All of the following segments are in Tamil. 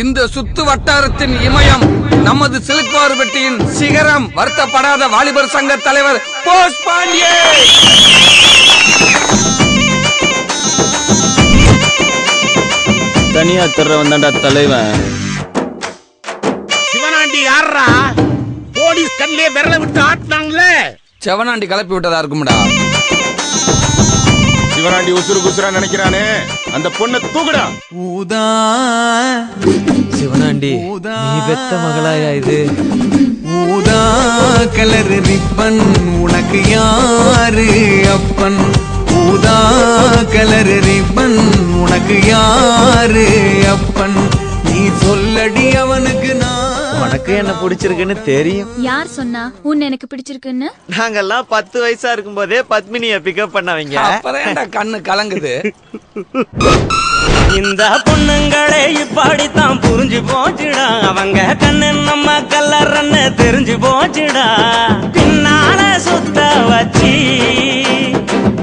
இந்த சுத்து வட்டாரத்தின் இமயம் நமது சிலுக்குவார்பட்டியின் சிகரம் வருத்தப்படாத வாலிபர் சங்க தலைவர் போஸ் பாண்டியே. தனியா தர்ற வந்தாண்டா தலைவன். சிவனாண்டி யாரா? போலீஸ் கண்ணிலே விரல விட்டு ஆட்டினாங்களே. செவனாண்டி கலப்பி விட்டதா இருக்கும்டா. சிவனாண்டி உசுறு குசுரா நினைக்கிறானே, அந்த பொண்ணை தூக்குடா. ஊதா சிவனாண்டி நீ பெத்த மகளாயா இது? ஊதா கலர் ரிப்பன் உனக்கு யாரு அப்பன்? ஊதா கலர் ரிப்பன் உனக்கு யாரு அப்பன்? நீ சொல்லடி அவனுக்கு நான். உனக்கு என்ன பிடிச்சிருக்குன்னு தெரியும். யார் சொன்னா உன்னை எனக்கு பிடிச்சிருக்குன்னு? நாங்கெல்லாம் 10 வயசா இருக்கும் போதே பத்மினிய பிக்கப் பண்ணவங்க. அப்பதான் கண்ணு கலங்குது. இந்த பொண்ணுங்களே இப்படித்தான் புரிஞ்சு போச்சுடா. அவங்க கண்ணு நம்ம கல்லறன்னு தெரிஞ்சு போச்சுடா. பின்னால சுத்த வச்சு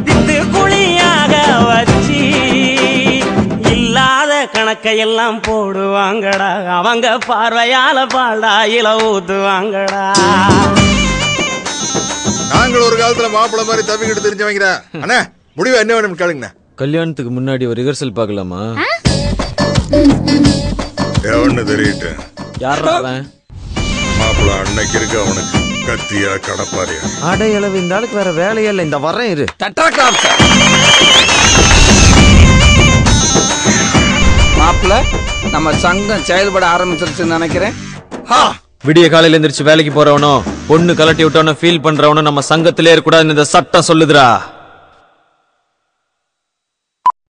திட்டு குழியாக வச்சு இல்லாத கணக்கையெல்லாம் போடுவாங்கடா. அவங்க பார்வையால பாடாயில ஊத்துவாங்கடா. நாங்கள் ஒரு காலத்துல மாப்பிள்ள மாதிரி தப்பிக்கிட்டு தெரிஞ்சவங்க. அண்ணா முடிவு என்ன வேணும் கேளுங்க. கல்யாணத்துக்கு முன்னாடி ஒரு ரிஹர்சல் பார்க்கலாமா? எவன்னு தெரியட்டு. யாரா அவன்? மாப்பிள்ள அன்னைக்கு இருக்கு அவனுக்கு கத்தியா கடப்பாரியா. அடையளவு இந்த ஆளுக்கு வேற வேலையே இல்ல. இந்த வரேன் இரு. மாப்பிள்ள நம்ம சங்கம் செயல்பட ஆரம்பிச்சிருச்சுன்னு நினைக்கிறேன். விடிய காலையில எந்திரிச்சு வேலைக்கு போறவனோ பொண்ணு கலட்டி விட்டவனோ ஃபீல் பண்றவனோ நம்ம சங்கத்திலே இருக்க கூடாதுன்னு இந்த சட்டம் சொல்லுதுடா.